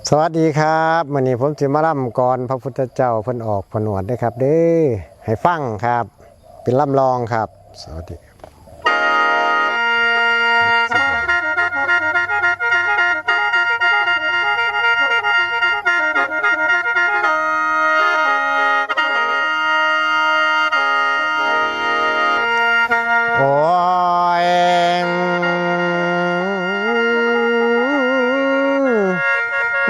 สวัสดีครับวันนี้ผมสิมาล่ำก่อนพระพุทธเจ้าเพิ่นออกผนวดนะครับเด้อให้ฟังครับเป็นล่ำลองครับสวัสดีโอ้ย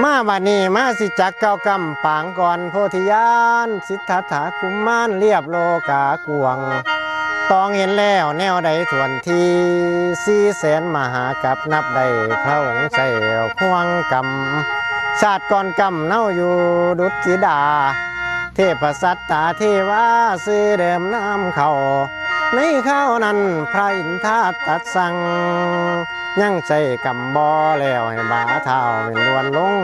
มาบัดนี้มาสิจักเก้ากำปางก่อนโพธิญาณสิทธัตถะกุมารเรียบโลกากวงต้องเห็นแล้วแนวใดทวนที400,000มหากับนับได้พระองค์ใส่ห่วงกำชาติก่อนกำเน่าอยู่ดุจธิดาเทพสัตตาเทวาซื้อเดิมน้ำเขาในข้าวนั้นพระอินทราตัดสั่งยังใจกำบ่แล้วให้บาเท้าเป็นล้วนลง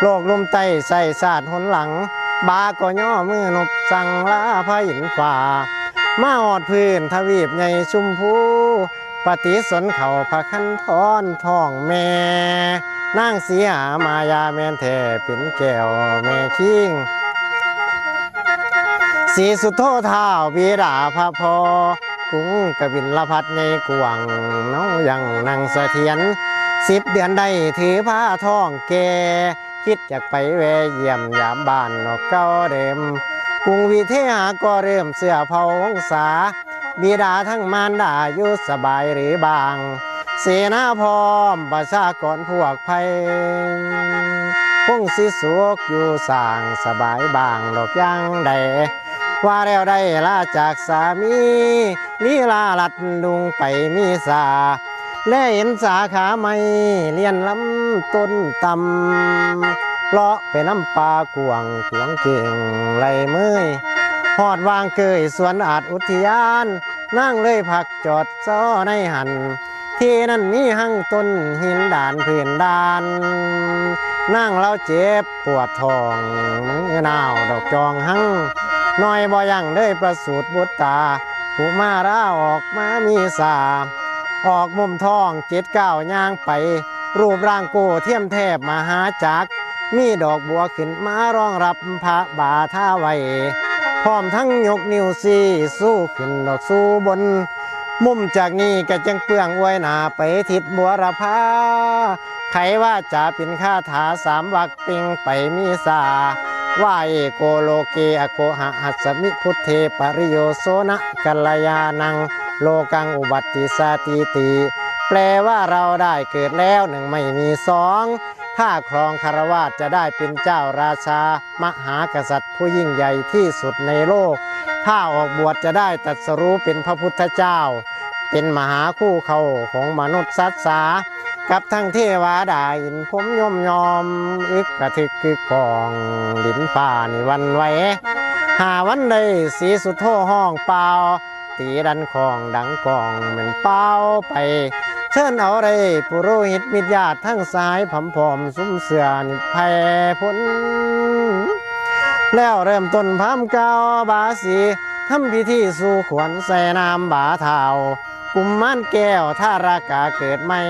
โลกลุ่มไตใส่ศาสตร์หนหลังบาก็ย่อมือนบสั่งลาพระอินฝ่ามาหอดพื้นทวีปใหญ่ชุมพูปฏิสนเขาพระคันทอนท้องแม่นางเสียมายาแมนแท่เป็นแก้วแม่คิงสีสุโธท้าวบิดาพระพอกุ้งกบินละพัดในกวงเนายังนั่งเสถียร10 เดือนได้ถือผ้าท้องแก่คิดอยากไปแวะเยี่ยมยามบ้านนอกเก่าเดิมกรุงวิเทหาก็เริ่มเสื้อเผาองศาบิดาทั้งมารดาอยู่สบายหรือบางเสนาพร้อมประชากรพวกภัยคงสิสุขอยู่สร้างสบายบางดอกยังใดว่าแล้วได้ลาจากสามีลีลาลัดดุงไปมีสาและเห็นสาขาไม่เลียนลำต้นตำเลาะไปน้ำปลากวงขวงเก่งไหลเมยหอดวางเกยสวนอาจอุทยานนั่งเลยผักจอดซ้อในหันที่นั่นมีหั่งต้นหินด่านพื้นด่านนั่งเล่าเจ็บปวดท้องมือหนาวดอกจองหั่งน้อยบ่ยังได้ประสูติบุตรตาผู้มาราออกมามีสาออกมุมท้อง7 9ย่างไปรูปร่างโกเทียมแทบมหาจักรมีดอกบัวขึ้นมารองรับพระบาทาไว้พร้อมทั้งยกนิ้วซี่สู้ขึ้นดอกสู้บนมุมจากนี้ก็จังเปื้องอวยหนาไปทิศบัวรพาไขว่าจะเป็นคาถา3 วรรคปิงไปมีสาว่าเอโกโลเกอโกหะหัสมิพุทเทปริโยโสนะกัลยานังโลกังอุบัติสาติติแปลว่าเราได้เกิดแล้ว1ไม่มี2ถ้าครองคารวาสจะได้เป็นเจ้าราชามหากษัตริย์ผู้ยิ่งใหญ่ที่สุดในโลกถ้าออกบวชจะได้ตรัสรู้เป็นพระพุทธเจ้าเป็นมหาคู่เขาของมนุษย์สัตว์สากับทั้งเทวดาอินผมยมยอมอึกกระทึกกึกกองดินฟ้านี่วันไหว5 วันใดสีสุดโธห้องเปล่าตีดันของดังกองเหมือนเป้าไปเชิญเอาไรปุโรหิตมิตรญาติทั้งสายผำผอมซุ้มเสือนิแผ่พ้นแล้วเริ่มต้นพามเก้าบาสีทำพิธีสู่ขวัญใส่น้ำบาเท้ากุมมารแก้วท่ารากาเกิดใหม่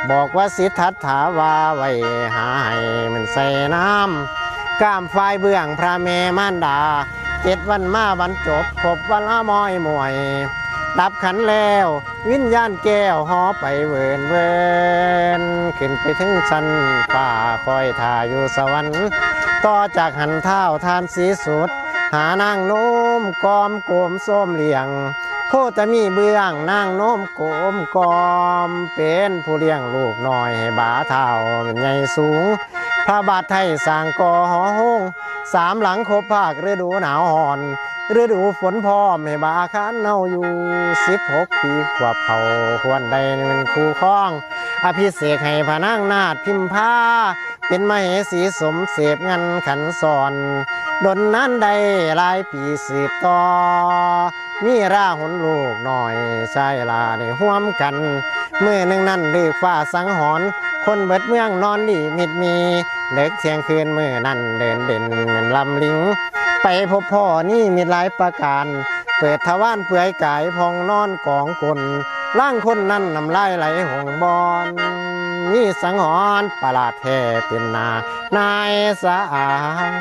บอกว่าสิทธัตถาวาไว้หาให้มันใส่น้ำก้ามฝ่ายเบื้องพระเมมารดา7 วันมาวันจบครบวันละมอยมวยดับขันแล้ววิญญาณแก้วหอไปเวินเวินขึ้นไปถึงชั้นป่าคอยท่าอยู่สวรรค์ต่อจากหันเท้าทานสีสุดหานางโน้มกอมโกมส้มเลี้ยงโคตมีเบื้องนางโน้มโกมกอมเป็นผู้เลี้ยงลูกน้อยให้บาเท้าเป็นใหญ่สูงพระบาทไทยสร้างก่อหอห้อง3 หลังครบภาคฤดูหนาวห่อนฤดูฝนพร้อมให้บาคานเน่าอยู่16 ปีขวบเขาควรใดเป็นคู่ครองอภิเษกให้พระนางนาถพิมพาเป็นมเหสีสมเสพงันขันสอนดนนั้นใดหลายปีสืบต่อมีราหุนลูกหน่อยชายลาได้ห่วมกันเมื่อหนึ่งนั้นดึกฟ้าสังหรณ์คนเบิดเมืองนอนดีมิดมีเด็กเที่ยงคืนเมื่อนั้นเดินเด่นเหมือนลำลิงไปพบพ่อนี่มีหลายประการเปิดทวารเปื่อยกายพองนอนกองกลล่างคนนั้นน้ำลายไหลห่วงบอน มีสังหรณ์ประหลาดแท้เป็นนายสาง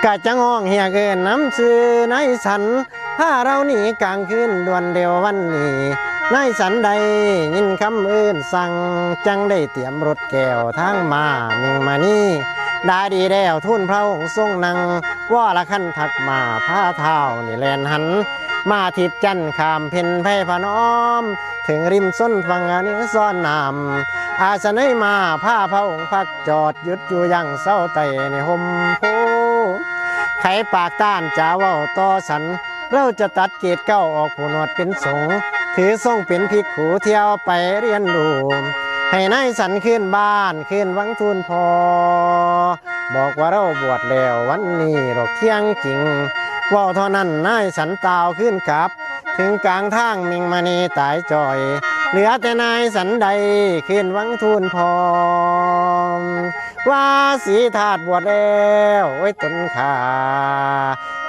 กะจังห้องเฮียเกินน้ำชื่อนายสันพาเราหนีกลางคืนด่วนเดียววันนี้นายสันใดยินคำอื่นสั่งจังได้เตรียมรถแก้วทางมามิงมานี่ได้ดีแล้วทุนพระองค์ทรงนั่งว่าละขันทักมาผ้าเท้านี่แลนหันมาทิดจันขามเพ็ญไพพนอมถึงริมส้นฟังอันนี้ซ่อนนำอาสนัยมาผ้าพระองค์พักจอดหยุดอยู่ยังเศร้าไตในห่มโพไขปากต้านจะเว้าต่อสันเราจะตัดเกตเก้าออกผู้หนวดเป็นสงถือทรงเป็นภิกขุเที่ยวไปเรียนรู้ให้นายสันขึ้นบ้านขึ้นวังทูลพอบอกว่าเราบวชแล้ววันนี้ดอกเที่ยงจริงว่าเท่านั้นนายสันตาวขึ้นกลับถึงกลางทางมิงมณีตายจ่อยเหลือแต่นายสันใดขึ้นวังทูลพอว่าสีธาตุบวชแล้วไว้ตนขา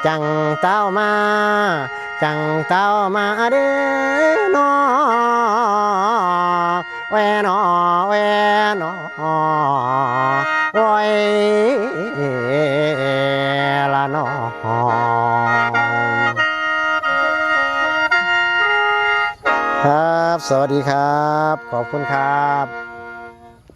จังเต้ามาจังเต้ามาเด้นอแวนอแวนอโอ้ยละนอครับสวัสดีครับขอบคุณครับ